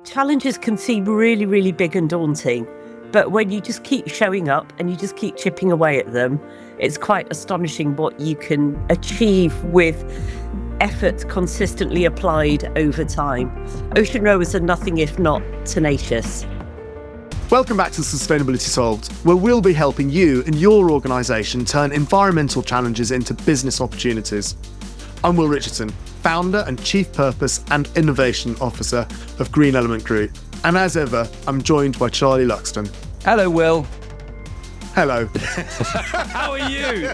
Challenges can seem really, really big and daunting, but when you just keep showing up and you just keep chipping away at them, it's quite astonishing what you can achieve with effort consistently applied over time. Ocean rowers are nothing if not tenacious. Welcome back to Sustainability Solved, where we'll be helping you and your organisation turn environmental challenges into business opportunities. I'm Will Richardson, founder and Chief Purpose and Innovation Officer of Green Element Group. And as ever, I'm joined by Charlie Luxton. Hello, Will. Hello. How are you?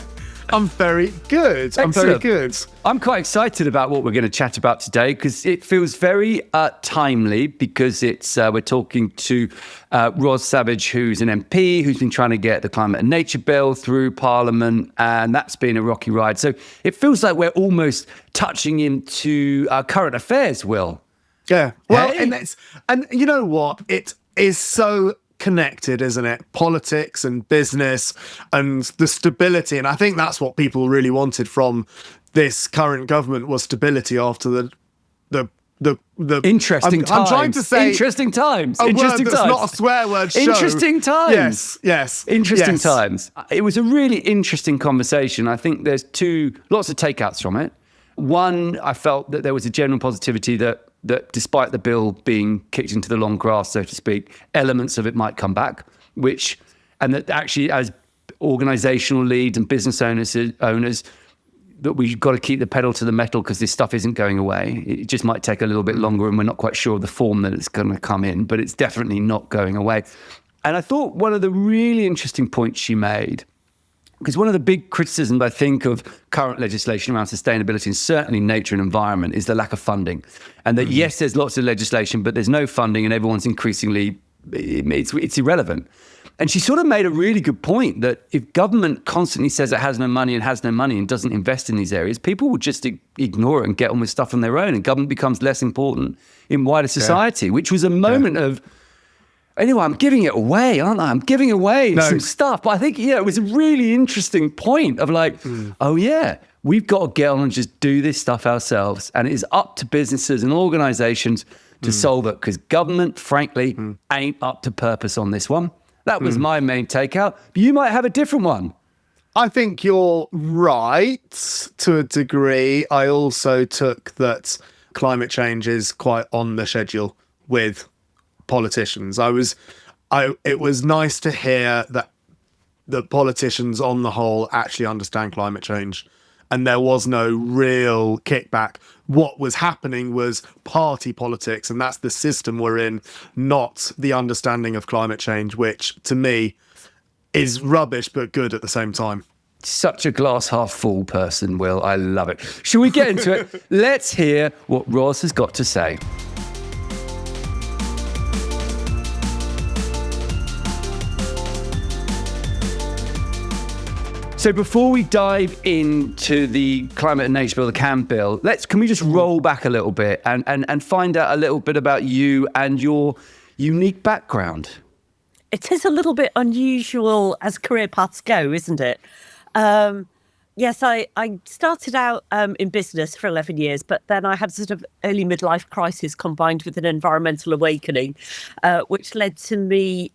I'm very good. Excellent. I'm very good. I'm quite excited about what we're going to chat about today because it feels very timely because we're talking to Roz Savage, who's an MP, who's been trying to get the Climate and Nature Bill through Parliament, and that's been a rocky ride. So it feels like we're almost touching into current affairs, Will. Yeah. Well, Hey. and you know what? It is so connected, isn't it? Politics and business and the stability. And I think that's what people really wanted from this current government, was stability after the Interesting times. I'm trying to say interesting times. a Interesting word that's times. not a swear word show. Interesting times. Yes. Interesting yes. times. It was a really interesting conversation. I think there's lots of takeouts from it. One, I felt that there was a general positivity that despite the bill being kicked into the long grass, so to speak, elements of it might come back, and that actually as organisational leads and business owners, that we've got to keep the pedal to the metal because this stuff isn't going away. It just might take a little bit longer and we're not quite sure of the form that it's going to come in, but it's definitely not going away. And I thought one of the really interesting points she made, because one of the big criticisms, I think, of current legislation around sustainability and certainly nature and environment is the lack of funding. And that, yes, there's lots of legislation, but there's no funding and everyone's increasingly, it's irrelevant. And she sort of made a really good point that if government constantly says it has no money and doesn't invest in these areas, people will just ignore it and get on with stuff on their own. And government becomes less important in wider society, which was a moment of, anyway, I'm giving it away, aren't I? I'm giving away some stuff. But I think, it was a really interesting point of we've got to get on and just do this stuff ourselves. And it is up to businesses and organisations to solve it because government, frankly, ain't up to purpose on this one. That was my main takeout. But you might have a different one. I think you're right to a degree. I also took that climate change is quite on the schedule with politicians. It was nice to hear that the politicians on the whole actually understand climate change and there was no real kickback. What was happening was party politics, and that's the system we're in, not the understanding of climate change, which to me is rubbish but good at the same time. Such a glass half full person, Will. I love it. Shall we get into it? Let's hear what Roz has got to say. So before we dive into the Climate and Nature Bill, the CAN bill, can we just roll back a little bit and find out a little bit about you and your unique background? It is a little bit unusual as career paths go, isn't it? Yes, I started out in business for 11 years, but then I had a sort of early midlife crisis combined with an environmental awakening, which led to me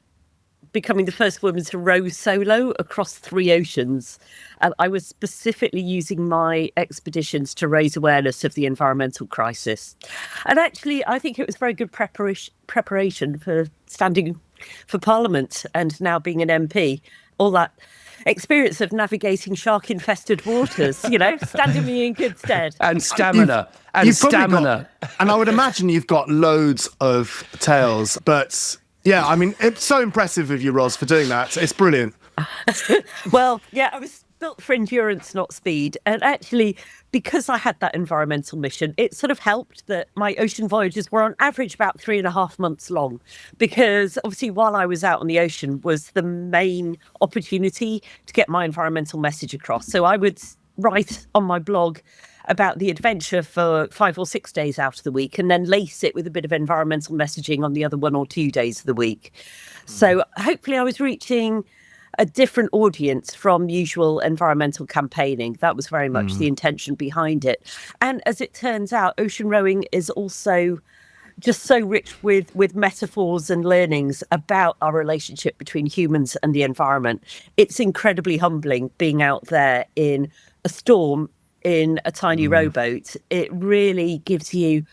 becoming the first woman to row solo across 3 oceans. And I was specifically using my expeditions to raise awareness of the environmental crisis. And actually, I think it was very good preparation for standing for Parliament and now being an MP. All that experience of navigating shark-infested waters, standing me in good stead. And stamina. And I would imagine you've got loads of tales, but yeah, I mean, it's so impressive of you, Roz, for doing that. It's brilliant. Well, yeah, I was built for endurance, not speed. And actually, because I had that environmental mission, it sort of helped that my ocean voyages were on average about 3.5 months long. Because obviously, while I was out on the ocean was the main opportunity to get my environmental message across. So I would write on my blog about the adventure for 5 or 6 days out of the week and then lace it with a bit of environmental messaging on the other 1 or 2 days of the week. So hopefully I was reaching a different audience from usual environmental campaigning. That was very much the intention behind it. And as it turns out, ocean rowing is also just so rich with metaphors and learnings about our relationship between humans and the environment. It's incredibly humbling being out there in a storm in a tiny rowboat. It really gives you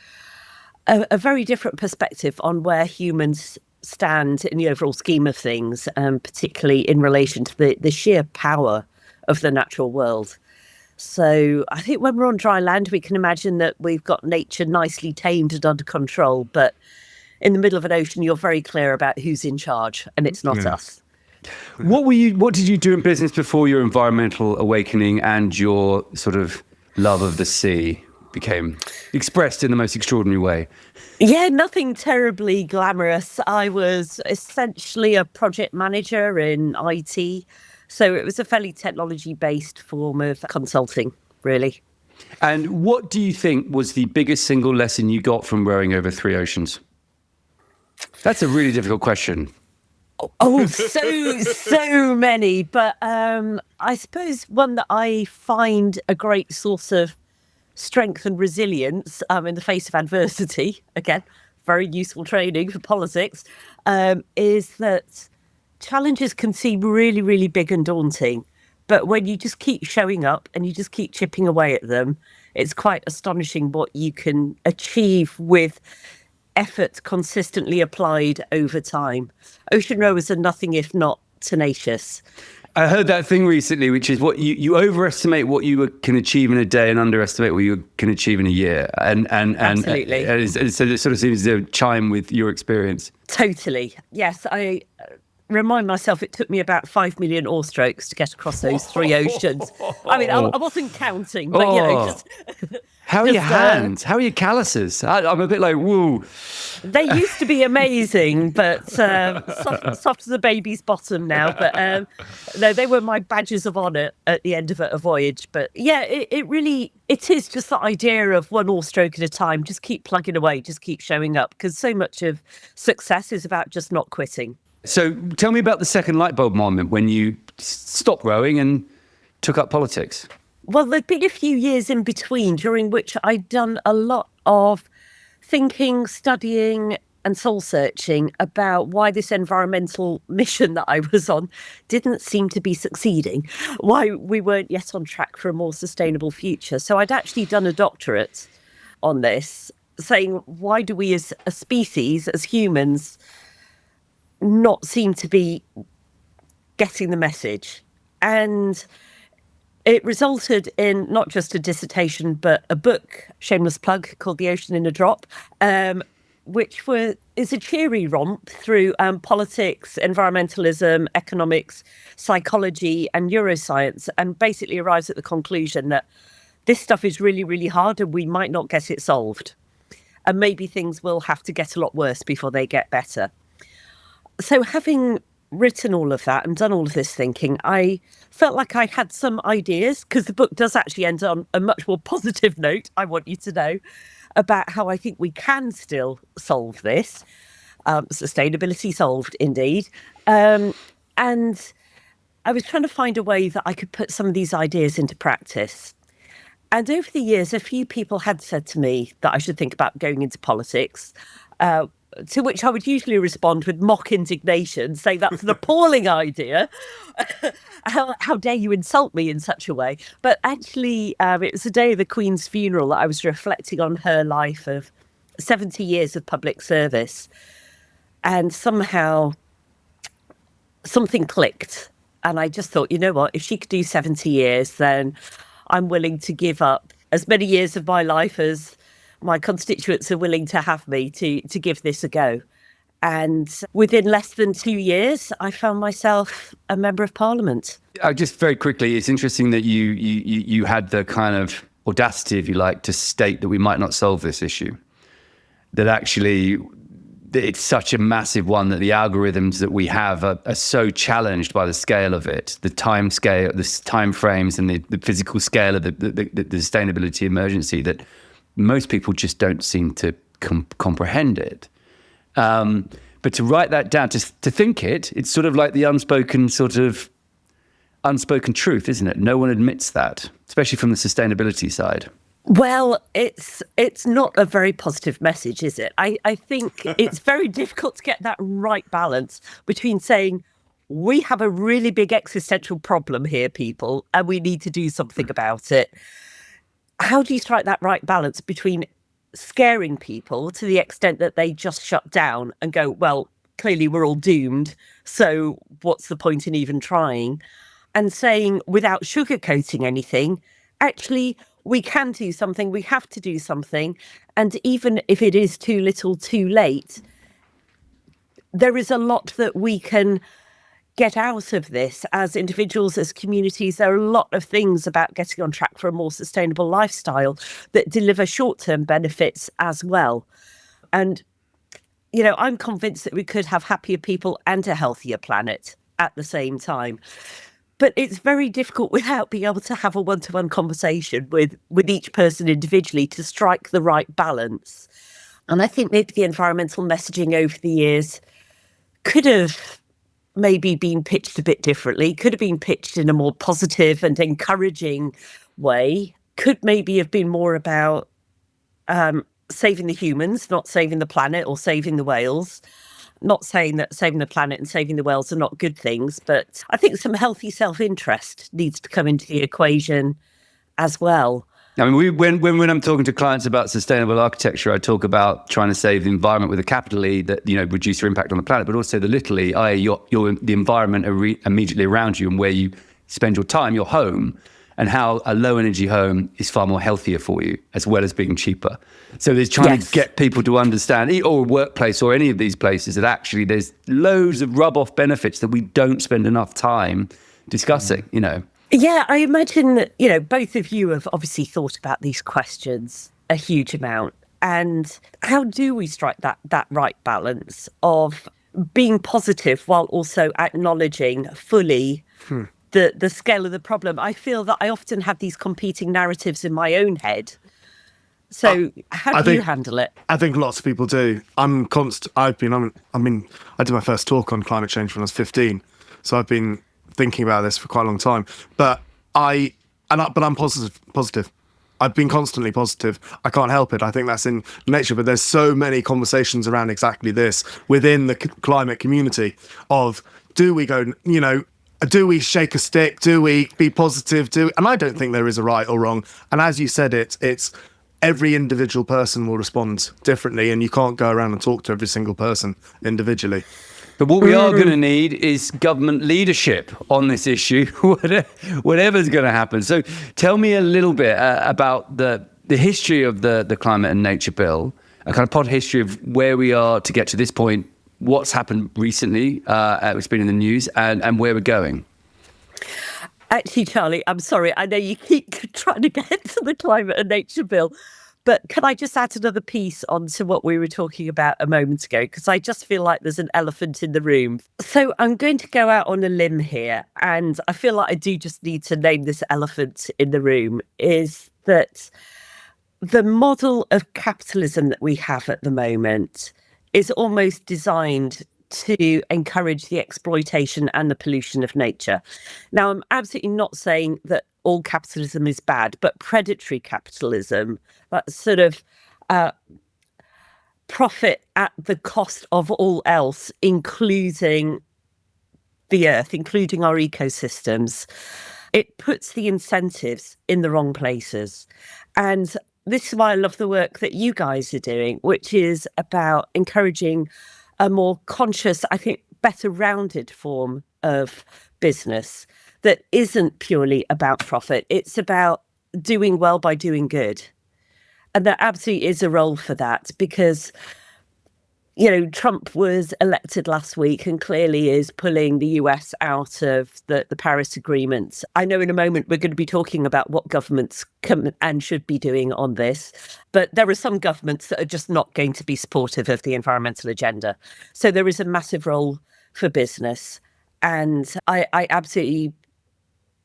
a very different perspective on where humans stand in the overall scheme of things, particularly in relation to the sheer power of the natural world. So I think when we're on dry land, we can imagine that we've got nature nicely tamed and under control. But in the middle of an ocean, you're very clear about who's in charge, and it's not us. What did you do in business before your environmental awakening and your sort of love of the sea became expressed in the most extraordinary way? Yeah, nothing terribly glamorous. I was essentially a project manager in IT. So it was a fairly technology-based form of consulting, really. And what do you think was the biggest single lesson you got from rowing over 3 oceans? That's a really difficult question. Oh, so many. But I suppose one that I find a great source of strength and resilience in the face of adversity, again, very useful training for politics, is that challenges can seem really, really big and daunting. But when you just keep showing up and you just keep chipping away at them, it's quite astonishing what you can achieve with effort consistently applied over time. Ocean rowers are nothing if not tenacious. I heard that thing recently, which is what you overestimate what you can achieve in a day and underestimate what you can achieve in a year. And Absolutely. So it sort of seems to chime with your experience. Totally. Yes, I remind myself it took me about 5 million oar strokes to get across those 3 oceans. I mean, I wasn't counting, but just... How are your hands? How are your calluses? I'm a bit like, woo. They used to be amazing, but soft as a baby's bottom now. But no, they were my badges of honour at the end of a voyage. But yeah, it is just the idea of 1 oar stroke at a time. Just keep plugging away, just keep showing up, because so much of success is about just not quitting. So tell me about the second light bulb moment when you stopped rowing and took up politics. Well, there'd been a few years in between during which I'd done a lot of thinking, studying and soul searching about why this environmental mission that I was on didn't seem to be succeeding, why we weren't yet on track for a more sustainable future. So I'd actually done a doctorate on this, saying, why do we as a species, as humans, not seem to be getting the message? And it resulted in not just a dissertation, but a book, shameless plug, called The Ocean in a Drop, which is a cheery romp through politics, environmentalism, economics, psychology, and neuroscience, and basically arrives at the conclusion that this stuff is really, really hard and we might not get it solved. And maybe things will have to get a lot worse before they get better. So having written all of that and done all of this thinking, I felt like I had some ideas, because the book does actually end on a much more positive note, I want you to know, about how I think we can still solve this. Sustainability solved, indeed. And I was trying to find a way that I could put some of these ideas into practice. And over the years, a few people had said to me that I should think about going into politics, to which I would usually respond with mock indignation, saying that's an appalling idea. How dare you insult me in such a way? But actually, it was the day of the Queen's funeral that I was reflecting on her life of 70 years of public service. And somehow something clicked. And I just thought, you know what, if she could do 70 years, then I'm willing to give up as many years of my life as my constituents are willing to have me to give this a go. And within less than 2 years, I found myself a member of Parliament. Just very quickly, it's interesting that you had the kind of audacity, if you like, to state that we might not solve this issue. That actually it's such a massive one that the algorithms that we have are so challenged by the scale of it, the time scale, the time frames and the physical scale of the sustainability emergency, that most people just don't seem to comprehend it. But to write that down, to think it's sort of like the unspoken truth, isn't it? No one admits that, especially from the sustainability side. Well, it's not a very positive message, is it? I think it's very difficult to get that right balance between saying we have a really big existential problem here, people, and we need to do something about it. How do you strike that right balance between scaring people to the extent that they just shut down and go, well, clearly we're all doomed, so what's the point in even trying? And saying, without sugarcoating anything, actually, we can do something, we have to do something. And even if it is too little, too late, there is a lot that we can get out of this as individuals, as communities. There are a lot of things about getting on track for a more sustainable lifestyle that deliver short-term benefits as well. And, I'm convinced that we could have happier people and a healthier planet at the same time. But it's very difficult without being able to have a one-to-one conversation with each person individually to strike the right balance. And I think maybe the environmental messaging over the years could have maybe been pitched a bit differently, could have been pitched in a more positive and encouraging way, could maybe have been more about saving the humans, not saving the planet or saving the whales. Not saying that saving the planet and saving the whales are not good things, but I think some healthy self-interest needs to come into the equation as well. I mean, when I'm talking to clients about sustainable architecture, I talk about trying to save the environment with a capital E, that reduce your impact on the planet, but also the little e, i.e., the environment immediately around you and where you spend your time, your home, and how a low energy home is far more healthier for you, as well as being cheaper. So there's trying to get people to understand, or a workplace or any of these places, that actually there's loads of rub-off benefits that we don't spend enough time discussing, Yeah, I imagine that, both of you have obviously thought about these questions a huge amount. And how do we strike that right balance of being positive while also acknowledging fully the scale of the problem? I feel that I often have these competing narratives in my own head. So how do you handle it? I think lots of people do. I did my first talk on climate change when I was 15. So I've been thinking about this for quite a long time. But I'm positive. I've been constantly positive. I can't help it. I think that's in nature. But there's so many conversations around exactly this within the climate community of, do we go, do we shake a stick? Do we be positive? And I don't think there is a right or wrong. And as you said, it's every individual person will respond differently, and you can't go around and talk to every single person individually. But what we are going to need is government leadership on this issue, whatever's going to happen. So tell me a little bit about the history of the Climate and Nature Bill, a kind of pod history of where we are to get to this point, what's happened recently, it's been in the news, and where we're going. Actually, Charlie, I'm sorry. I know you keep trying to get to the Climate and Nature Bill, but can I just add another piece onto what we were talking about a moment ago? Because I just feel like there's an elephant in the room. So I'm going to go out on a limb here, and I feel like I do just need to name this elephant in the room, is that the model of capitalism that we have at the moment is almost designed to encourage the exploitation and the pollution of nature. Now, I'm absolutely not saying that all capitalism is bad, but predatory capitalism, that sort of profit at the cost of all else, including the earth, including our ecosystems, it puts the incentives in the wrong places. And this is why I love the work that you guys are doing, which is about encouraging a more conscious, I think, better rounded form of business that isn't purely about profit. It's about doing well by doing good. And there absolutely is a role for that, because, Trump was elected last week and clearly is pulling the US out of the Paris Agreement. I know in a moment we're going to be talking about what governments can and should be doing on this, but there are some governments that are just not going to be supportive of the environmental agenda. So there is a massive role for business. And I absolutely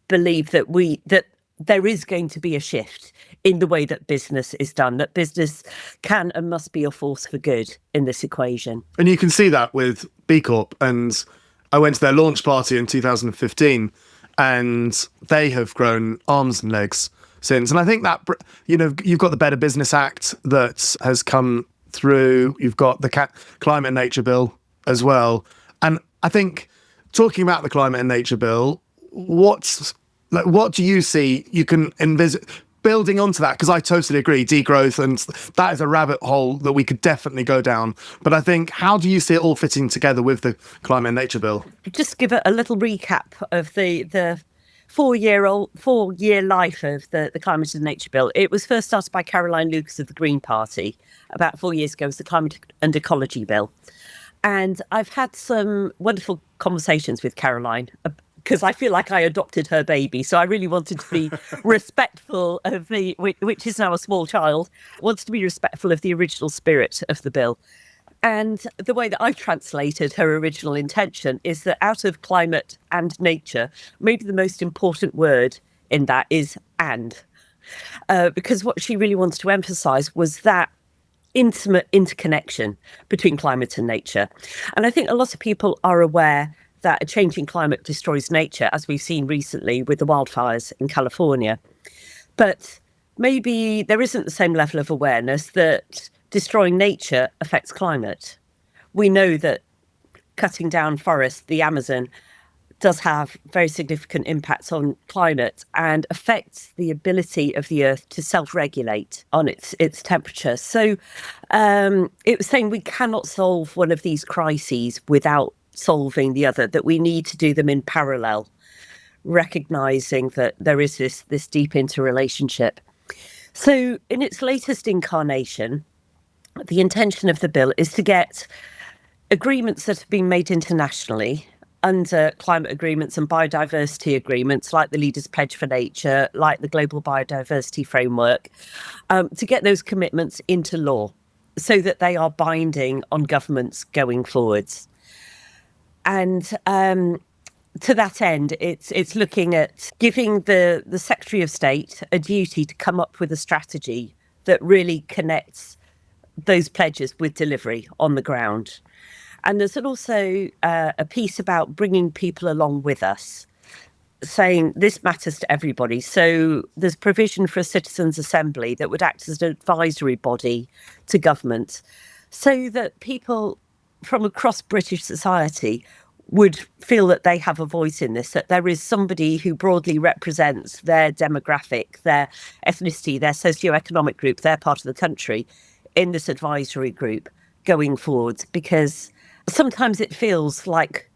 believe that there is going to be a shift in the way that business is done, that business can and must be a force for good in this equation. And you can see that with B Corp. And I went to their launch party in 2015, and they have grown arms and legs since. And I think that, you've got the Better Business Act that has come through. You've got the Climate and Nature Bill as well. And I think talking about the Climate and Nature Bill, what do you see you can envisage building onto that? Because I totally agree, degrowth, and that is a rabbit hole that we could definitely go down. But I think, how do you see it all fitting together with the Climate and Nature Bill? Just give a little recap of the 4-year life of the Climate and Nature Bill. It was first started by Caroline Lucas of the Green Party about 4 years ago. It was the Climate and Ecology Bill. And I've had some wonderful conversations with Caroline because I feel like I adopted her baby. So I really wanted to be respectful of which is now a small child, wanted to be respectful of the original spirit of the bill. And the way that I've translated her original intention is that out of climate and nature, maybe the most important word in that is and. Because what she really wanted to emphasise was that intimate interconnection between climate and nature. And I think a lot of people are aware that a changing climate destroys nature, as we've seen recently with the wildfires in California. But maybe there isn't the same level of awareness that destroying nature affects climate. We know that cutting down forests, the Amazon, does have very significant impacts on climate and affects the ability of the Earth to self-regulate on its temperature. So it was saying we cannot solve one of these crises without solving the other, that we need to do them in parallel, recognising that there is this deep interrelationship. So in its latest incarnation, the intention of the bill is to get agreements that have been made internationally under climate agreements and biodiversity agreements like the Leaders' Pledge for Nature, like the Global Biodiversity Framework, to get those commitments into law so that they are binding on governments going forwards. And to that end, it's looking at giving the Secretary of State a duty to come up with a strategy that really connects those pledges with delivery on the ground. And there's also a piece about bringing people along with us, saying this matters to everybody. So there's provision for a citizens' assembly that would act as an advisory body to government so that people from across British society would feel that they have a voice in this, that there is somebody who broadly represents their demographic, their ethnicity, their socioeconomic group, their part of the country in this advisory group going forwards. Because sometimes it feels like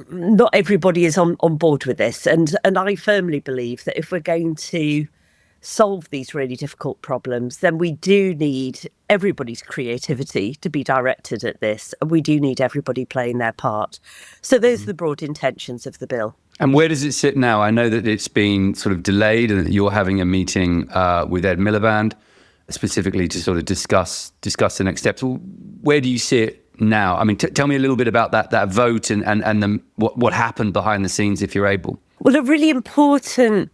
not everybody is on board with this. And I firmly believe that if we're going to solve these really difficult problems, then we do need everybody's creativity to be directed at this. And we do need everybody playing their part. So those are the broad intentions of the bill. And where does it sit now? I know that it's been sort of delayed and that you're having a meeting with Ed Miliband specifically to sort of discuss the next steps. Where do you see it now? I mean, tell me a little bit about that vote and what happened behind the scenes, if you're able. Well, a really important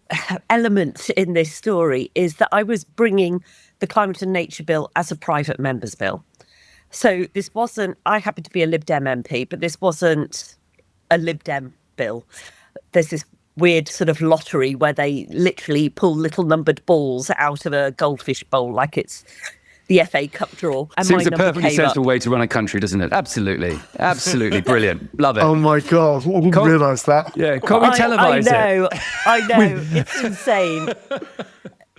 element in this story is that I was bringing the Climate and Nature Bill as a private member's bill. So this wasn't, I happen to be a Lib Dem MP, but this wasn't a Lib Dem bill. There's this weird sort of lottery where they literally pull little numbered balls out of a goldfish bowl like it's the FA Cup draw. And seems a perfectly sensible way to run a country, doesn't it? Absolutely. Absolutely brilliant. Love it. Oh my God, I didn't realise that. Yeah, can't we televise it? I know. It's insane.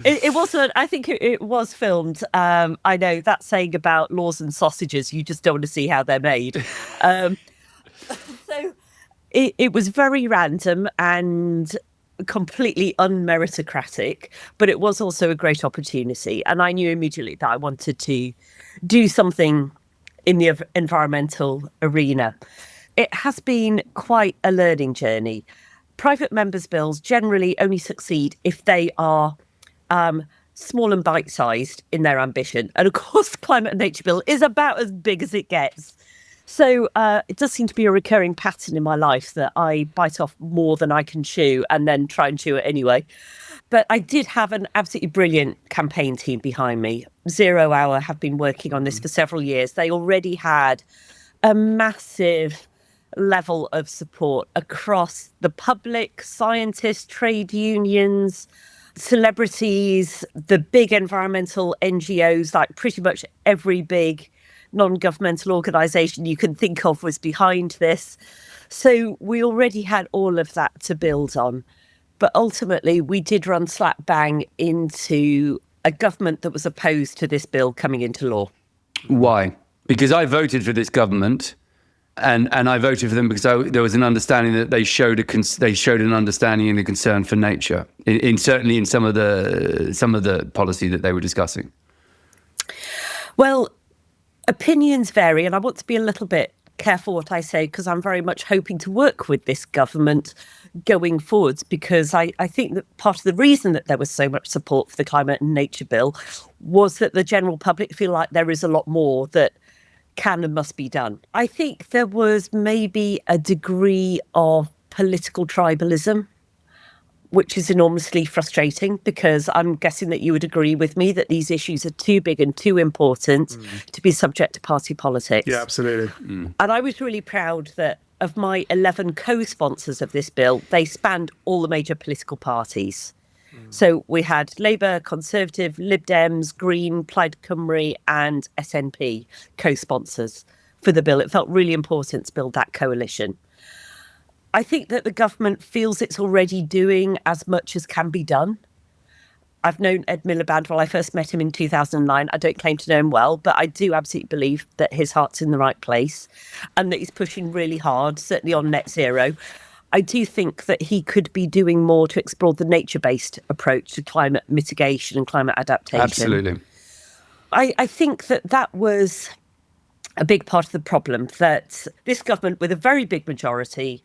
It wasn't, I think it was filmed. I know that saying about laws and sausages, you just don't want to see how they're made. So it was very random and completely unmeritocratic, but it was also a great opportunity. And I knew immediately that I wanted to do something in the environmental arena. It has been quite a learning journey. Private members' bills generally only succeed if they are small and bite-sized in their ambition. And of course, the Climate and Nature Bill is about as big as it gets. So it does seem to be a recurring pattern in my life that I bite off more than I can chew and then try and chew it anyway. But I did have an absolutely brilliant campaign team behind me. 0 Hour have been working on this for several years. They already had a massive level of support across the public, scientists, trade unions, celebrities, the big environmental NGOs, like pretty much every big non-governmental organisation you can think of was behind this. So we already had all of that to build on. But ultimately, we did run slap bang into a government that was opposed to this bill coming into law. Why? Because I voted for this government, and I voted for them because there was an understanding that they showed an understanding and a concern for nature. Certainly in some of the policy that they were discussing. Well, opinions vary, and I want to be a little bit careful what I say, because I'm very much hoping to work with this government going forwards, because I think that part of the reason that there was so much support for the Climate and Nature Bill was that the general public feel like there is a lot more that can and must be done. I think there was maybe a degree of political tribalism, which is enormously frustrating, because I'm guessing that you would agree with me that these issues are too big and too important to be subject to party politics. Yeah, absolutely. And I was really proud that of my 11 co-sponsors of this bill, they spanned all the major political parties. So we had Labour, Conservative, Lib Dems, Green, Plaid Cymru and SNP co-sponsors for the bill. It felt really important to build that coalition. I think that the government feels it's already doing as much as can be done. I've known Ed Miliband when I first met him in 2009. I don't claim to know him well, but I do absolutely believe that his heart's in the right place and that he's pushing really hard, certainly on net zero. I do think that he could be doing more to explore the nature-based approach to climate mitigation and climate adaptation. Absolutely. I think that was a big part of the problem, that this government, with a very big majority,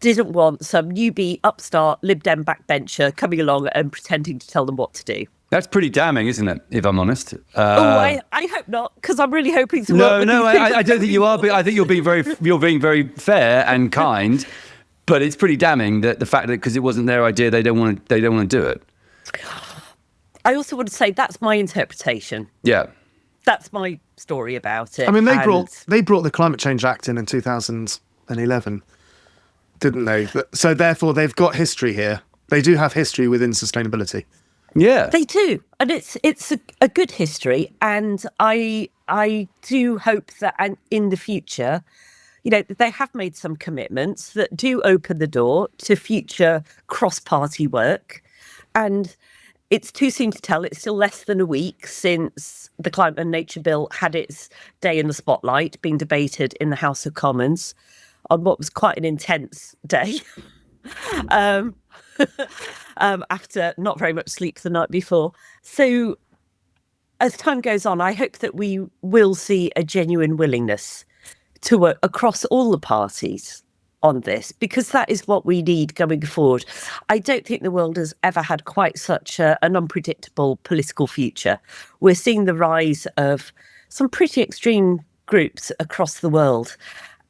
didn't want some newbie, upstart, Lib Dem backbencher coming along and pretending to tell them what to do. That's pretty damning, isn't it, if I'm honest? I hope not, because I'm really hoping to work with these people. I don't think you are. But I think you're being very fair and kind. But it's pretty damning that the fact that because it wasn't their idea, they don't want to do it. I also want to say that's my interpretation. Yeah, that's my story about it. I mean, they brought the Climate Change Act in 2011, didn't they? So therefore, they've got history here. They do have history within sustainability. Yeah, they do, and it's a good history. And I do hope that in the future, they have made some commitments that do open the door to future cross-party work. And it's too soon to tell. It's still less than a week since the Climate and Nature Bill had its day in the spotlight, being debated in the House of Commons on what was quite an intense day. After not very much sleep the night before. So as time goes on, I hope that we will see a genuine willingness to work across all the parties on this, because that is what we need going forward. I don't think the world has ever had quite such an unpredictable political future. We're seeing the rise of some pretty extreme groups across the world.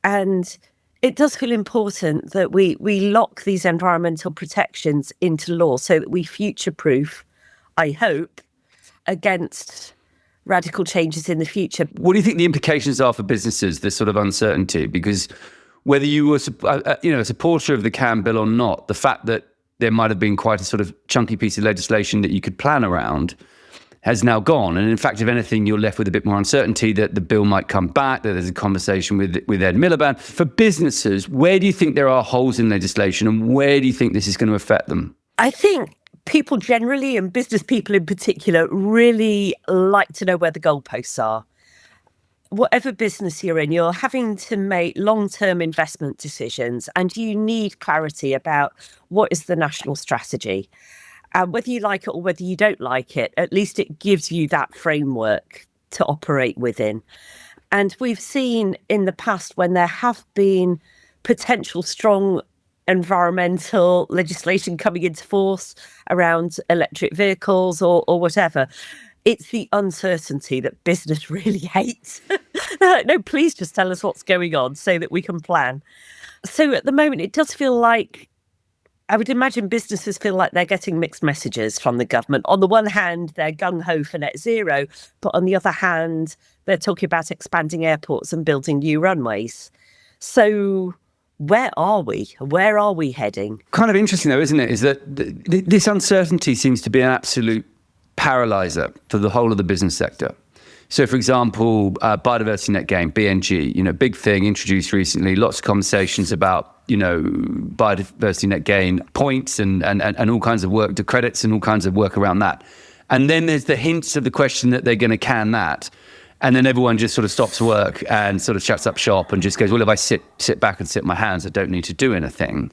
And it does feel important that we lock these environmental protections into law so that we future-proof, I hope, against radical changes in the future. What do you think the implications are for businesses, this sort of uncertainty? Because whether you were a supporter of the CAN bill or not, the fact that there might have been quite a sort of chunky piece of legislation that you could plan around has now gone. And in fact, if anything, you're left with a bit more uncertainty that the bill might come back, that there's a conversation with Ed Miliband. For businesses, where do you think there are holes in legislation and where do you think this is going to affect them? I think people generally, and business people in particular, really like to know where the goalposts are. Whatever business you're in, you're having to make long-term investment decisions and you need clarity about what is the national strategy. And whether you like it or whether you don't like it, at least it gives you that framework to operate within. And we've seen in the past when there have been potential strong environmental legislation coming into force around electric vehicles or whatever, it's the uncertainty that business really hates. They're like, no, please just tell us what's going on so that we can plan. So at the moment, it does feel like, I would imagine businesses feel like they're getting mixed messages from the government. On the one hand, they're gung-ho for net zero, but on the other hand, they're talking about expanding airports and building new runways. So where are we? Where are we heading? Kind of interesting, though, isn't it? Is that this uncertainty seems to be an absolute paralyzer for the whole of the business sector. So, for example, biodiversity net gain, BNG, big thing introduced recently, lots of conversations about, biodiversity net gain points and all kinds of work, the credits and all kinds of work around that. And then there's the hints of the question that they're going to can that. And then everyone just sort of stops work and sort of shuts up shop and just goes, well, if I sit back and sit my hands, I don't need to do anything.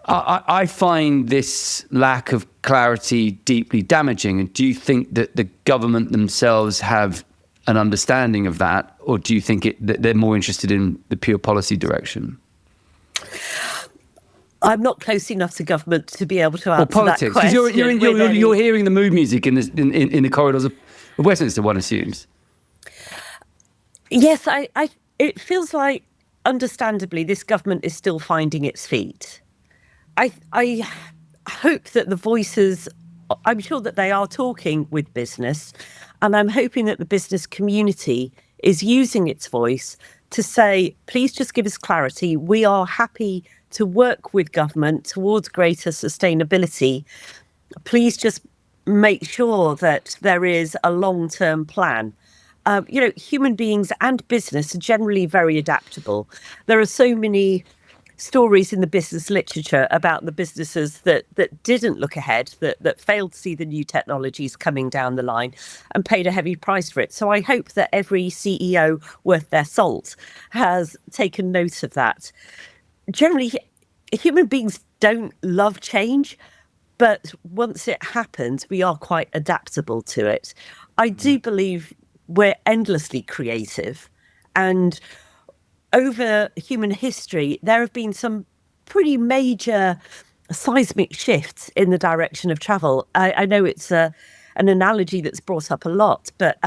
I find this lack of clarity deeply damaging. And do you think that the government themselves have an understanding of that? Or do you think that they're more interested in the pure policy direction? I'm not close enough to government to be able to answer politics, that question. Because you're hearing the mood music in the corridors of Westminster, one assumes. Yes, it feels like, understandably, this government is still finding its feet. I hope that the voices, I'm sure that they are talking with business, and I'm hoping that the business community is using its voice to say, please just give us clarity. We are happy to work with government towards greater sustainability. Please just make sure that there is a long-term plan. Human beings and business are generally very adaptable. There are so many stories in the business literature about the businesses that didn't look ahead, that failed to see the new technologies coming down the line and paid a heavy price for it. So I hope that every CEO worth their salt has taken note of that. Generally, human beings don't love change, but once it happens, we are quite adaptable to it. I do believe we're endlessly creative, and over human history, there have been some pretty major seismic shifts in the direction of travel. I know it's an analogy that's brought up a lot, but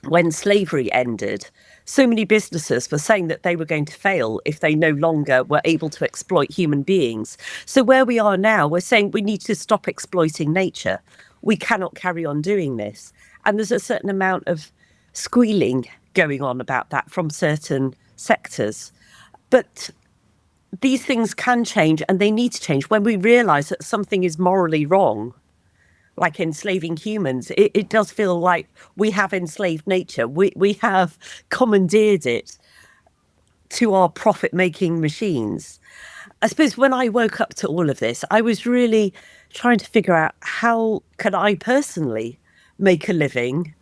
when slavery ended, so many businesses were saying that they were going to fail if they no longer were able to exploit human beings. So where we are now, we're saying we need to stop exploiting nature. We cannot carry on doing this. And there's a certain amount of squealing going on about that from certain sectors. But these things can change, and they need to change. When we realise that something is morally wrong, like enslaving humans, it does feel like we have enslaved nature. We have commandeered it to our profit-making machines. I suppose when I woke up to all of this, I was really trying to figure out, how can I personally make a living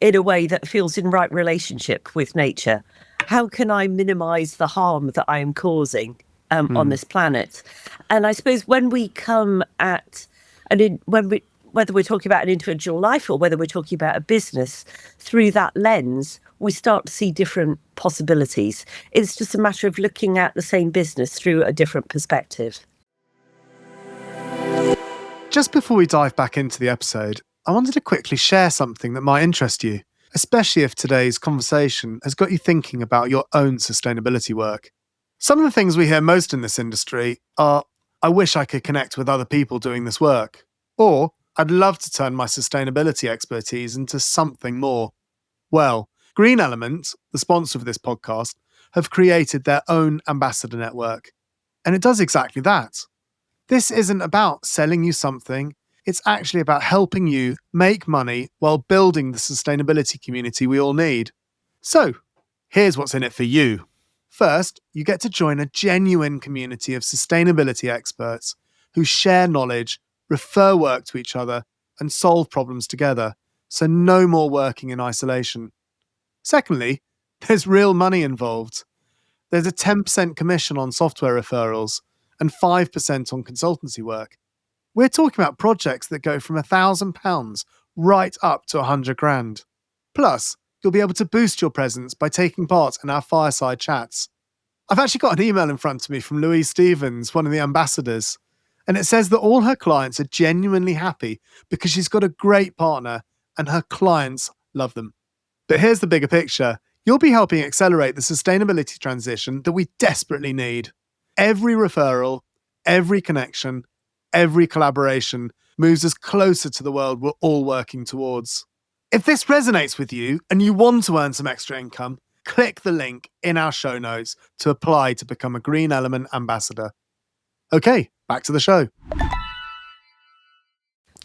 in a way that feels in right relationship with nature? How can I minimise the harm that I am causing on this planet? And I suppose when we come at, whether we're talking about an individual life or whether we're talking about a business, through that lens, we start to see different possibilities. It's just a matter of looking at the same business through a different perspective. Just before we dive back into the episode, I wanted to quickly share something that might interest you, especially if today's conversation has got you thinking about your own sustainability work. Some of the things we hear most in this industry are, I wish I could connect with other people doing this work, or I'd love to turn my sustainability expertise into something more. Well, Green Element, the sponsor of this podcast, have created their own ambassador network. And it does exactly that. This isn't about selling you something. It's actually about helping you make money while building the sustainability community we all need. So, here's what's in it for you. First, you get to join a genuine community of sustainability experts who share knowledge, refer work to each other, and solve problems together. So no more working in isolation. Secondly, there's real money involved. There's a 10% commission on software referrals and 5% on consultancy work. We're talking about projects that go from £1,000 right up to 100 grand. Plus, you'll be able to boost your presence by taking part in our fireside chats. I've actually got an email in front of me from Louise Stevens, one of the ambassadors, and it says that all her clients are genuinely happy because she's got a great partner and her clients love them. But here's the bigger picture. You'll be helping accelerate the sustainability transition that we desperately need. Every referral, every connection, every collaboration moves us closer to the world we're all working towards. If this resonates with you and you want to earn some extra income, click the link in our show notes to apply to become a Green Element ambassador. Okay, back to the show.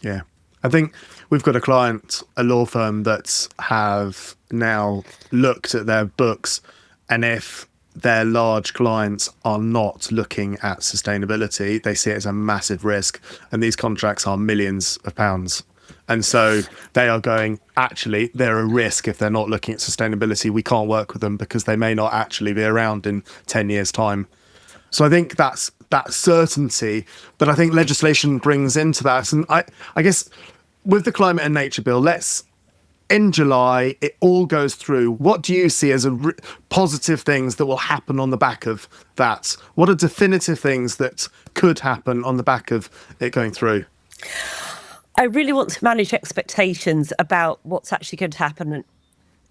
Yeah. I think we've got a client, a law firm, that have now looked at their books, and if their large clients are not looking at sustainability, they see it as a massive risk. And these contracts are millions of pounds. And so they are going, actually, they're a risk if they're not looking at sustainability. We can't work with them because they may not actually be around in 10 years' time. So I think that's that certainty that I think legislation brings into that. And I guess with the Climate and Nature Bill, in July, it all goes through. What do you see as positive things that will happen on the back of that? What are definitive things that could happen on the back of it going through? I really want to manage expectations about what's actually going to happen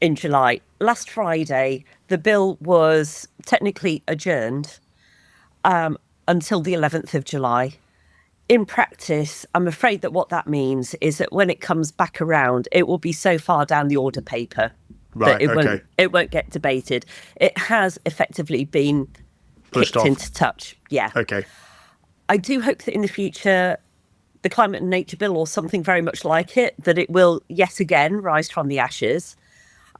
in July. Last Friday, the bill was technically adjourned until the 11th of July. In practice, I'm afraid that what that means is that when it comes back around, it will be so far down the order paper that it won't get debated. It has effectively been pushed kicked off into touch. Yeah. Okay. I do hope that in the future, the Climate and Nature Bill, or something very much like it, that it will yet again rise from the ashes.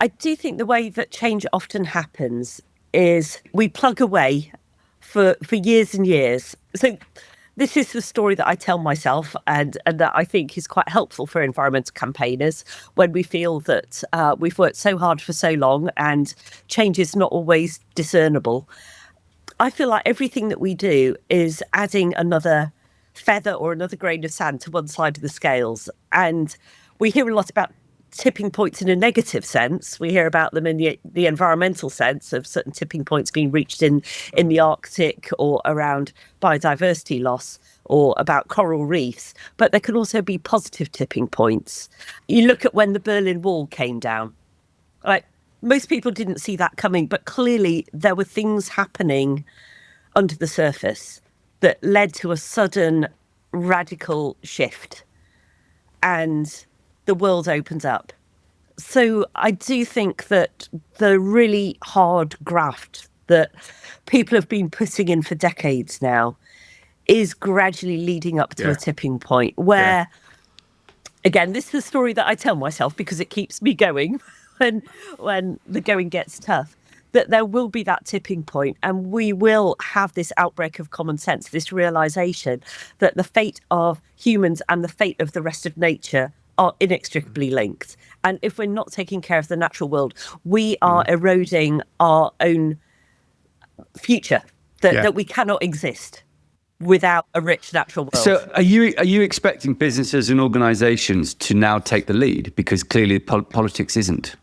I do think the way that change often happens is we plug away for years and years. So this is the story that I tell myself and that I think is quite helpful for environmental campaigners when we feel that we've worked so hard for so long and change is not always discernible. I feel like everything that we do is adding another feather or another grain of sand to one side of the scales. And we hear a lot about tipping points in a negative sense. We hear about them in the environmental sense of certain tipping points being reached in the Arctic or around biodiversity loss or about coral reefs. But there can also be positive tipping points. You look at when the Berlin Wall came down. Like, most people didn't see that coming, but clearly there were things happening under the surface that led to a sudden radical shift. And the world opens up. So I do think that the really hard graft that people have been putting in for decades now is gradually leading up to a tipping point where, again, this is the story that I tell myself because it keeps me going when the going gets tough, that there will be that tipping point and we will have this outbreak of common sense, this realization that the fate of humans and the fate of the rest of nature are inextricably linked. And if we're not taking care of the natural world, we are eroding our own future, that we cannot exist without a rich natural world. So are you expecting businesses and organisations to now take the lead? Because clearly politics isn't.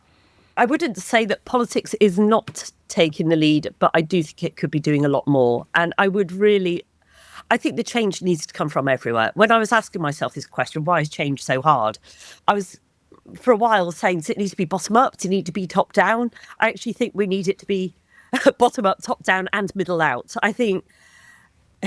I wouldn't say that politics is not taking the lead, but I do think it could be doing a lot more. And I think the change needs to come from everywhere. When I was asking myself this question, why is change so hard? I was, for a while, saying, does it need to be bottom up? Does it need to be top down? I actually think we need it to be bottom up, top down and middle out. I think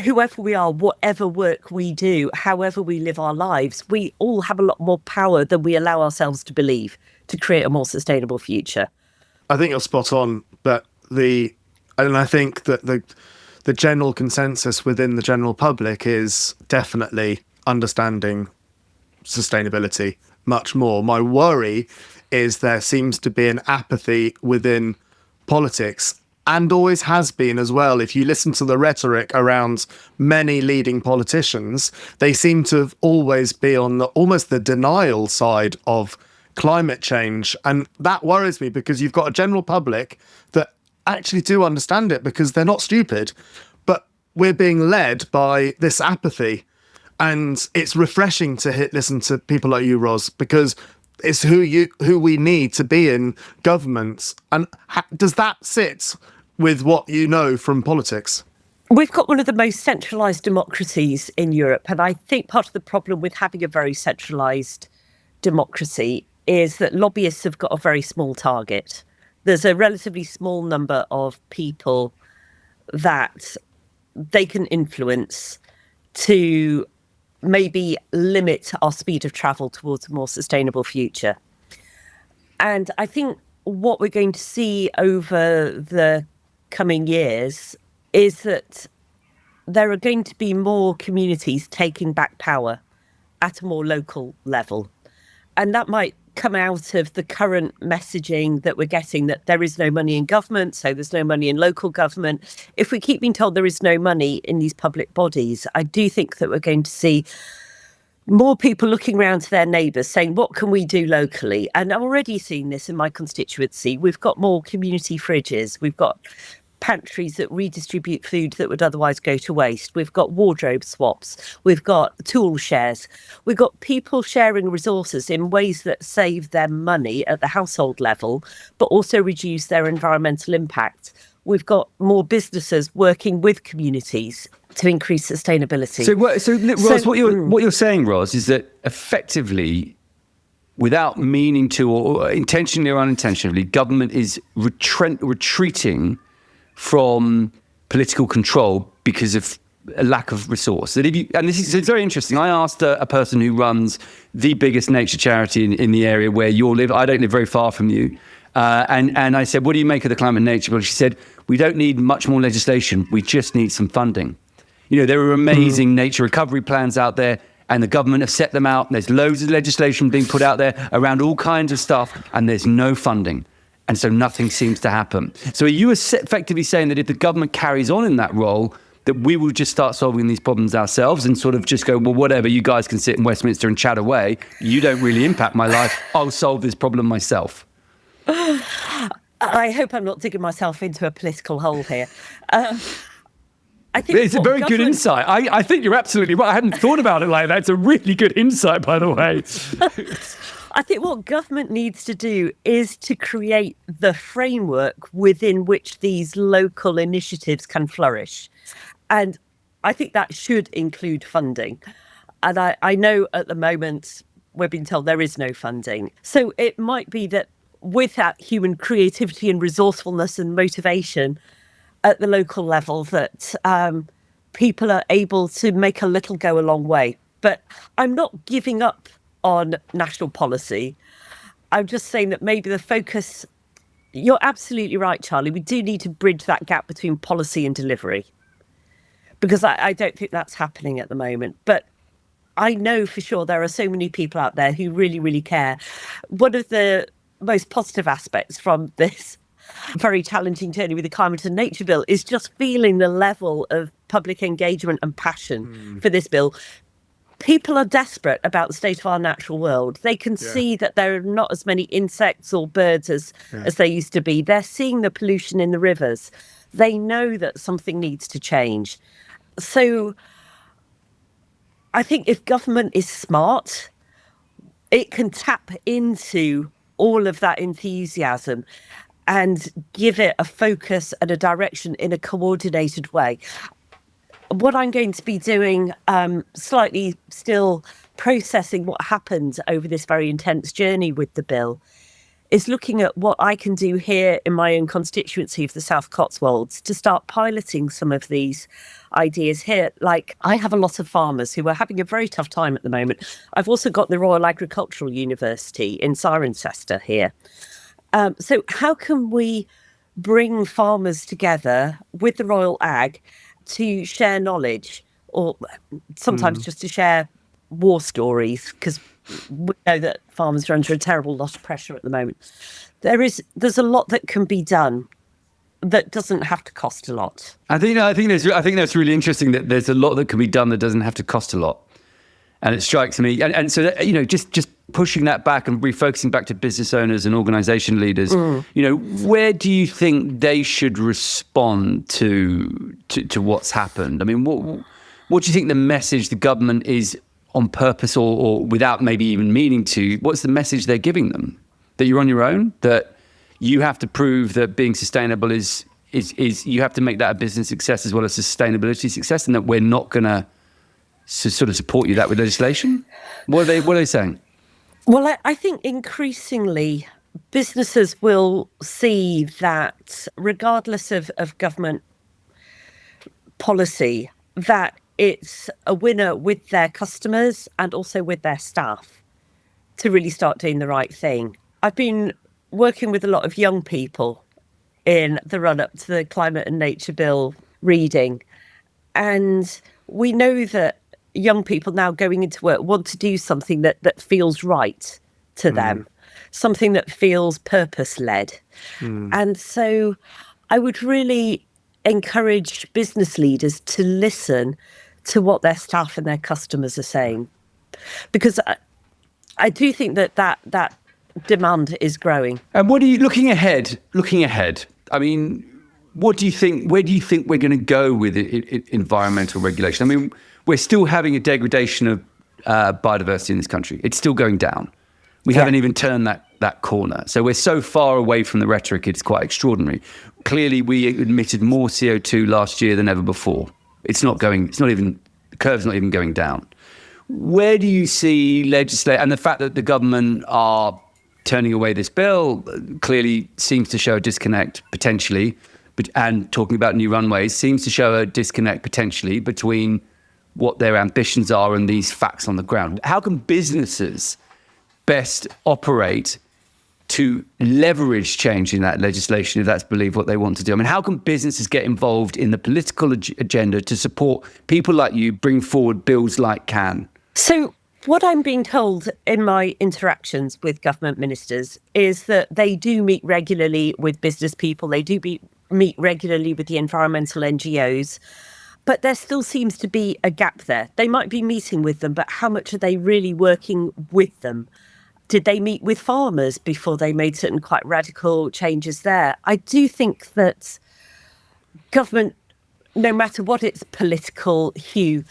whoever we are, whatever work we do, however we live our lives, we all have a lot more power than we allow ourselves to believe to create a more sustainable future. I think you're spot on, but I think that the general consensus within the general public is definitely understanding sustainability much more. My worry is there seems to be an apathy within politics, and always has been as well. If you listen to the rhetoric around many leading politicians, they seem to have always be on almost the denial side of climate change. And that worries me because you've got a general public that actually do understand it because they're not stupid. But we're being led by this apathy. And it's refreshing to listen to people like you, Roz, because it's who we need to be in government. And does that sit with what you know from politics? We've got one of the most centralised democracies in Europe. And I think part of the problem with having a very centralised democracy is that lobbyists have got a very small target. There's a relatively small number of people that they can influence to maybe limit our speed of travel towards a more sustainable future. And I think what we're going to see over the coming years is that there are going to be more communities taking back power at a more local level. And that might come out of the current messaging that we're getting, that there is no money in government, so there's no money in local government. If we keep being told there is no money in these public bodies, I do think that we're going to see more people looking around to their neighbours saying, what can we do locally? And I'm already seeing this in my constituency. We've got more community fridges. We've got pantries that redistribute food that would otherwise go to waste. We've got wardrobe swaps. We've got tool shares. We've got people sharing resources in ways that save them money at the household level, but also reduce their environmental impact. We've got more businesses working with communities to increase sustainability. Roz, what you're saying, Roz, is that effectively, without meaning to, or intentionally or unintentionally, government is retreating from political control because of a lack of resource. It's very interesting. I asked a person who runs the biggest nature charity in the area where you live. I don't live very far from you. And I said, what do you make of the climate and nature bill? She said, we don't need much more legislation. We just need some funding. There are amazing nature recovery plans out there, and the government have set them out. There's loads of legislation being put out there around all kinds of stuff, and there's no funding. And so nothing seems to happen. So are you effectively saying that if the government carries on in that role, that we will just start solving these problems ourselves and sort of just go, well, whatever, you guys can sit in Westminster and chat away. You don't really impact my life. I'll solve this problem myself. I hope I'm not digging myself into a political hole here. I think it's a very good insight. I think you're absolutely right. I hadn't thought about it like that. It's a really good insight, by the way. I think what government needs to do is to create the framework within which these local initiatives can flourish. And I think that should include funding. And I know at the moment we're being told there is no funding. So it might be that with that human creativity and resourcefulness and motivation at the local level, that people are able to make a little go a long way. But I'm not giving up on national policy. I'm just saying that maybe the focus, you're absolutely right, Charlie, we do need to bridge that gap between policy and delivery, because I don't think that's happening at the moment. But I know for sure there are so many people out there who really, really care. One of the most positive aspects from this very challenging journey with the climate and nature bill is just feeling the level of public engagement and passion for this bill. People are desperate about the state of our natural world. They can see that there are not as many insects or birds as there used to be. They're seeing the pollution in the rivers. They know that something needs to change. So I think if government is smart, it can tap into all of that enthusiasm and give it a focus and a direction in a coordinated way. What I'm going to be doing, slightly still processing what happened over this very intense journey with the bill, is looking at what I can do here in my own constituency of the South Cotswolds to start piloting some of these ideas here. Like, I have a lot of farmers who are having a very tough time at the moment. I've also got the Royal Agricultural University in Cirencester here. So how can we bring farmers together with the Royal Ag to share knowledge, or sometimes just to share war stories, because we know that farmers are under a terrible lot of pressure at the moment. There's a lot that can be done that doesn't have to cost a lot. I think that's really interesting, that there's a lot that can be done that doesn't have to cost a lot. And it strikes me, and so that, just pushing that back and refocusing back to business owners and organisation leaders. Where do you think they should respond to what's happened? I mean, what do you think the message the government is on purpose or without maybe even meaning to? What's the message they're giving them? That you're on your own? That you have to prove that being sustainable is you have to make that a business success as well as a sustainability success, and that we're not going to sort of support you that with legislation? What are they saying? Well, I think increasingly businesses will see that regardless of government policy, that it's a winner with their customers and also with their staff to really start doing the right thing. I've been working with a lot of young people in the run-up to the Climate and Nature Bill reading. And we know that young people now going into work want to do something that feels right to them, something that feels purpose-led. And so I would really encourage business leaders to listen to what their staff and their customers are saying. Because I do think that demand is growing. And what are you looking ahead? I mean, what do you think? Where do you think we're going to go with environmental regulation? I mean, we're still having a degradation of biodiversity in this country. It's still going down. We haven't even turned that corner. So we're so far away from the rhetoric, it's quite extraordinary. Clearly, we emitted more CO2 last year than ever before. The curve's not even going down. Where do you see and the fact that the government are turning away this bill clearly seems to show a disconnect potentially, and talking about new runways seems to show a disconnect potentially between what their ambitions are and these facts on the ground. How can businesses best operate to leverage change in that legislation, if that's believed what they want to do? I mean, how can businesses get involved in the political agenda to support people like you bring forward bills like CAN? So what I'm being told in my interactions with government ministers is that they do meet regularly with business people. They do meet regularly with the environmental NGOs. But there still seems to be a gap there. They might be meeting with them, but how much are they really working with them? Did they meet with farmers before they made certain quite radical changes there? I do think that government, no matter what its political hue,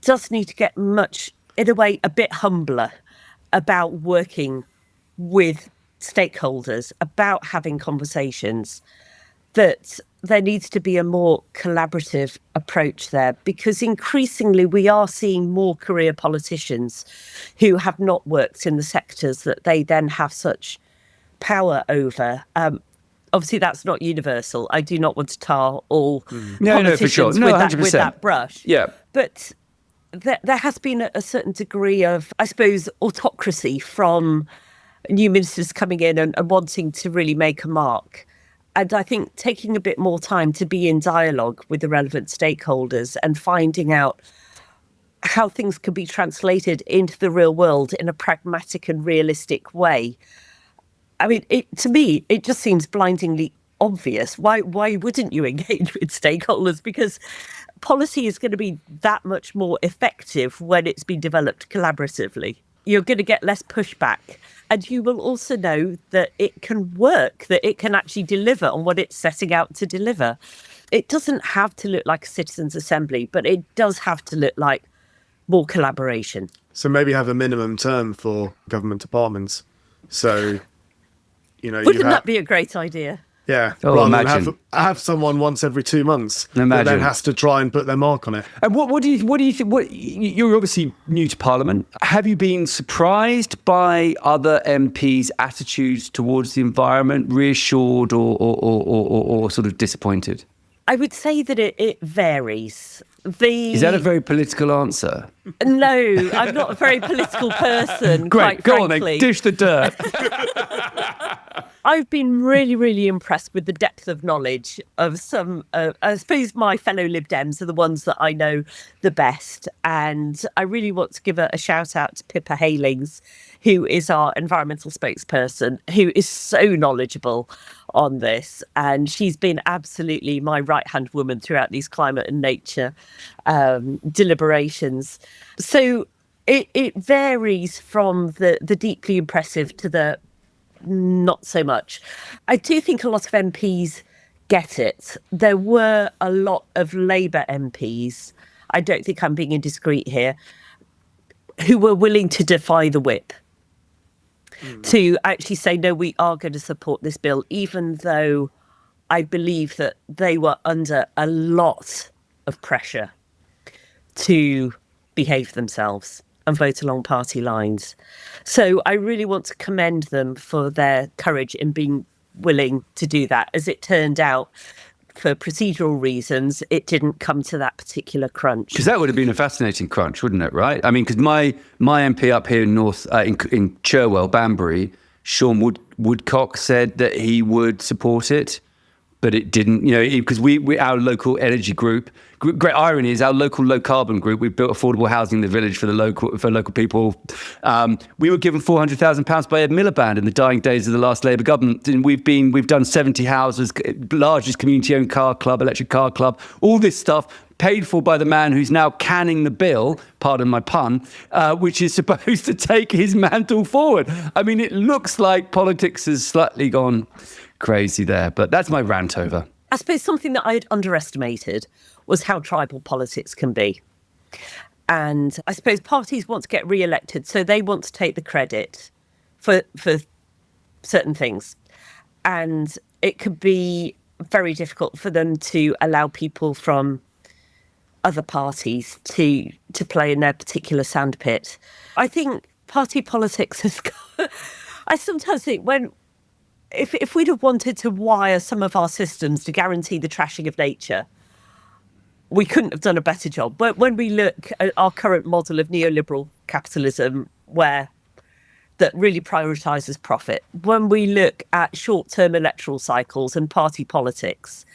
does need to get much, in a way, a bit humbler about working with stakeholders, about having conversations, that there needs to be a more collaborative approach there, because increasingly we are seeing more career politicians who have not worked in the sectors that they then have such power over. Obviously, that's not universal. I do not want to tar all politicians for sure. with that brush. Yeah. But there has been a certain degree of, I suppose, autocracy from new ministers coming in and wanting to really make a mark. And I think taking a bit more time to be in dialogue with the relevant stakeholders and finding out how things can be translated into the real world in a pragmatic and realistic way. I mean, to me, it just seems blindingly obvious. Why wouldn't you engage with stakeholders? Because policy is going to be that much more effective when it's been developed collaboratively. You're going to get less pushback. And you will also know that it can work, that it can actually deliver on what it's setting out to deliver. It doesn't have to look like a citizens' assembly, but it does have to look like more collaboration. So maybe have a minimum term for government departments. So, wouldn't that be a great idea? Yeah, rather than have someone once every 2 months that then has to try and put their mark on it. And what do you think? You're obviously new to Parliament. Have you been surprised by other MPs' attitudes towards the environment, reassured or sort of disappointed? I would say that it varies. Is that a very political answer? No, I'm not a very political person. Great, quite go frankly. on then, dish the dirt. I've been really, really impressed with the depth of knowledge of some, I suppose my fellow Lib Dems are the ones that I know the best. And I really want to give a shout out to Pippa Halings, who is our environmental spokesperson, who is so knowledgeable on this. And she's been absolutely my right-hand woman throughout these climate and nature deliberations. So it varies from the deeply impressive to the not so much. I do think a lot of MPs get it. There were a lot of Labour MPs, I don't think I'm being indiscreet here, who were willing to defy the whip, to actually say, no, we are going to support this bill, even though I believe that they were under a lot of pressure to behave themselves and vote along party lines. So I really want to commend them for their courage in being willing to do that. As it turned out, for procedural reasons, it didn't come to that particular crunch. Because that would have been a fascinating crunch, wouldn't it, right? I mean, because my MP up here in Cherwell, Banbury, Sean Woodcock said that he would support it, but it didn't, because we our local energy group, great irony is our local low carbon group, we built affordable housing in the village for local people. We were given £400,000 by Ed Miliband in the dying days of the last Labour government. And we've done 70 houses, largest community owned car club, electric car club, all this stuff paid for by the man who's now canning the bill, pardon my pun, which is supposed to take his mantle forward. I mean, it looks like politics has slightly gone crazy there, but that's my rant over. I suppose something that I'd underestimated was how tribal politics can be. And I suppose parties want to get re-elected, so they want to take the credit for certain things. And it could be very difficult for them to allow people from other parties to play in their particular sandpit. I think party politics has got... I sometimes think if we'd have wanted to wire some of our systems to guarantee the trashing of nature, we couldn't have done a better job. But when we look at our current model of neoliberal capitalism, that really prioritises profit, when we look at short-term electoral cycles and party politics,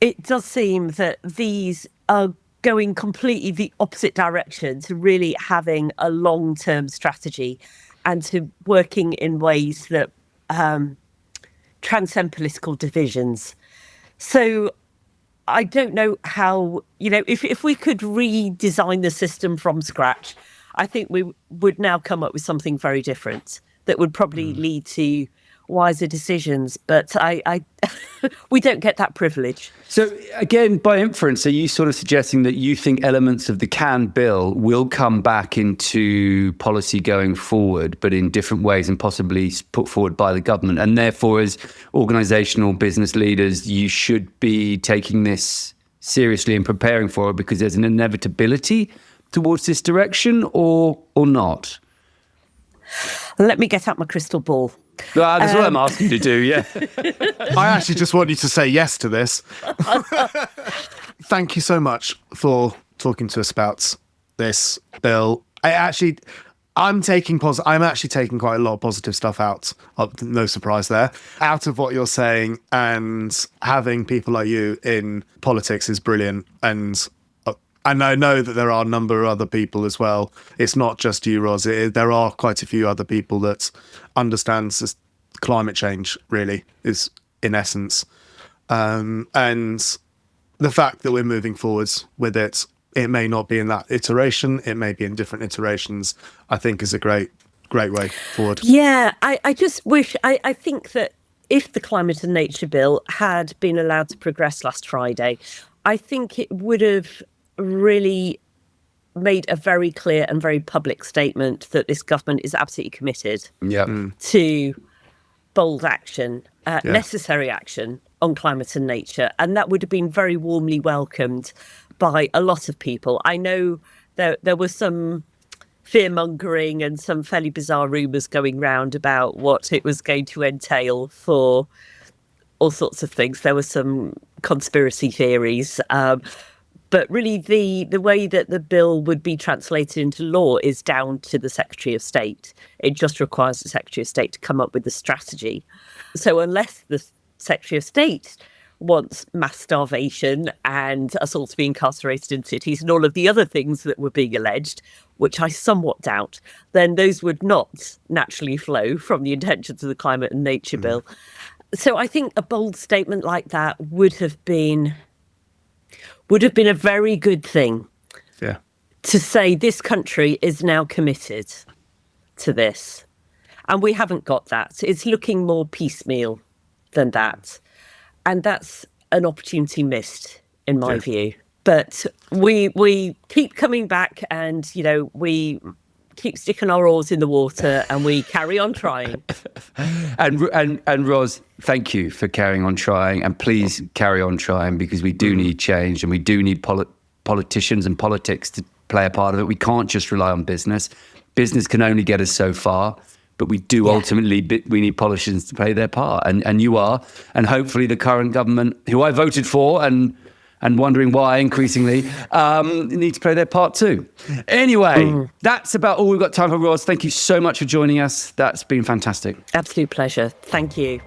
it does seem that these are going completely the opposite direction to really having a long-term strategy and to working in ways that transcend political divisions. So I don't know how, if we could redesign the system from scratch, I think we would now come up with something very different that would probably lead to wiser decisions. But we don't get that privilege. So again, by inference, are you sort of suggesting that you think elements of the CAN bill will come back into policy going forward, but in different ways and possibly put forward by the government? And therefore, as organisational business leaders, you should be taking this seriously and preparing for it because there's an inevitability towards this direction, or not? Let me get out my crystal ball. Well, that's what I'm asking you to do, yeah. I actually just want you to say yes to this. Thank you so much for talking to us about this bill. I'm actually taking quite a lot of positive stuff out. No surprise there. Out of what you're saying, and having people like you in politics is brilliant. And I know that there are a number of other people as well. It's not just you, Roz. There are quite a few other people that understands this climate change, really, is in essence. And the fact that we're moving forwards with it, it may not be in that iteration, it may be in different iterations, I think is a great way forward. Yeah, I just wish, I think that if the Climate and Nature Bill had been allowed to progress last Friday, I think it would have really made a very clear and very public statement that this government is absolutely committed to bold action, necessary action on climate and nature. And that would have been very warmly welcomed by a lot of people. I know there was some fear-mongering and some fairly bizarre rumours going round about what it was going to entail for all sorts of things. There were some conspiracy theories. But really, the way that the bill would be translated into law is down to the Secretary of State. It just requires the Secretary of State to come up with the strategy. So unless the Secretary of State wants mass starvation and us all to be incarcerated in cities and all of the other things that were being alleged, which I somewhat doubt, then those would not naturally flow from the intentions of the Climate and Nature Bill. So I think a bold statement like that would have been a very good thing to say this country is now committed to this. And we haven't got that. It's looking more piecemeal than that. And that's an opportunity missed, in my view. But we keep coming back and, we keep sticking our oars in the water and we carry on trying. And Roz, thank you for carrying on trying, and please carry on trying, because we do need change and we do need politicians and politics to play a part of it. We can't just rely on business. Business can only get us so far, but we do ultimately, we need politicians to play their part, and you are, and hopefully the current government, who I voted for and and wondering why increasingly need to play their part too. Anyway, that's about all we've got time for, Roz. Thank you so much for joining us. That's been fantastic. Absolute pleasure. Thank you.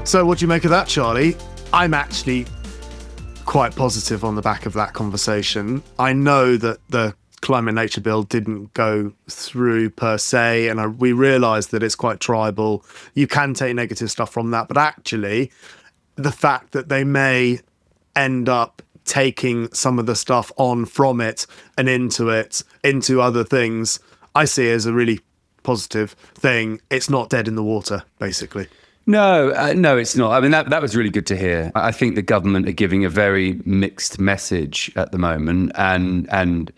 So what do you make of that, Charlie? I'm actually quite positive on the back of that conversation. I know that the Climate Nature Bill didn't go through per se, and we realise that it's quite tribal. You can take negative stuff from that, but actually the fact that they may end up taking some of the stuff on from it and into other things, I see as a really positive thing. It's not dead in the water, basically. No, it's not. I mean, that was really good to hear. I think the government are giving a very mixed message at the moment, and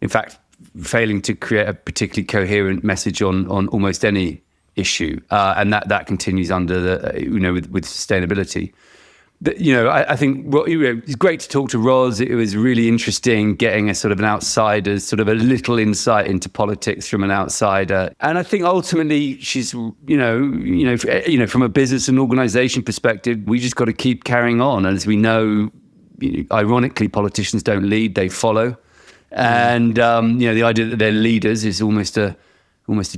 in fact, failing to create a particularly coherent message on almost any issue, and that continues under the with sustainability. I think it's great to talk to Roz. It was really interesting getting a sort of an outsider, sort of a little insight into politics from an outsider. And I think ultimately she's, from a business and organisation perspective, we just got to keep carrying on. And as we know, ironically, politicians don't lead; they follow. And the idea that they're leaders is almost a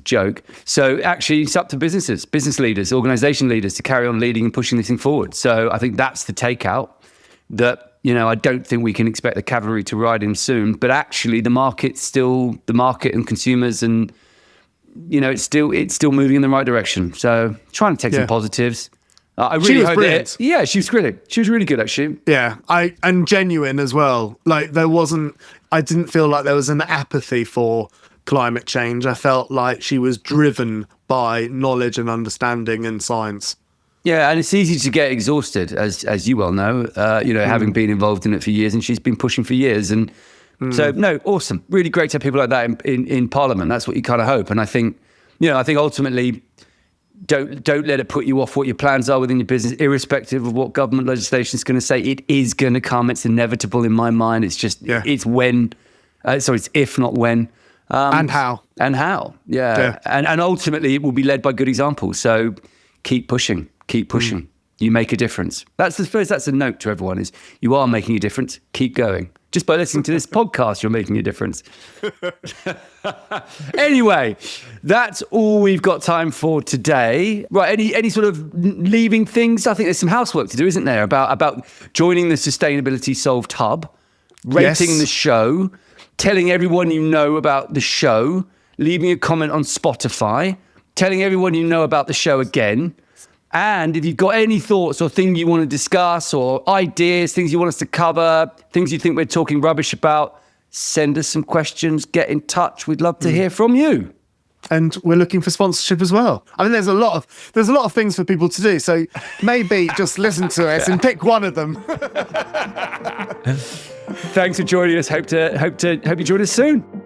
joke. So actually it's up to business leaders, organisation leaders to carry on leading and pushing this thing forward. So I think that's the takeout, that, I don't think we can expect the cavalry to ride in soon, but actually the market and consumers and, it's still moving in the right direction. So trying to take some positives. I really hope brilliant. Yeah, she was brilliant. She was really good, actually. Yeah, and genuine as well. Like I didn't feel like there was an apathy for climate change. I felt like she was driven by knowledge and understanding and science. Yeah, and it's easy to get exhausted, as you well know, having been involved in it for years, and she's been pushing for years. And so, no, awesome. Really great to have people like that in Parliament. That's what you kind of hope. And I think ultimately, don't let it put you off what your plans are within your business, irrespective of what government legislation is going to say. It is going to come. It's inevitable in my mind. It's just, it's when, it's if, not when. And how. Yeah. And ultimately it will be led by good examples. So keep pushing. You make a difference. That's a note to everyone, is you are making a difference. Keep going. Just by listening to this podcast, you're making a difference. Anyway, that's all we've got time for today. Right, any sort of leaving things? I think there's some housework to do, isn't there? About joining the Sustainability Solved Hub, rating the show, telling everyone you know about the show, leaving a comment on Spotify, telling everyone you know about the show again. And if you've got any thoughts or things you want to discuss or ideas, things you want us to cover, things you think we're talking rubbish about, send us some questions, get in touch. We'd love to hear from you. And we're looking for sponsorship as well. I mean, there's a lot of things for people to do. So maybe just listen to us and pick one of them. Thanks for joining us. Hope you join us soon.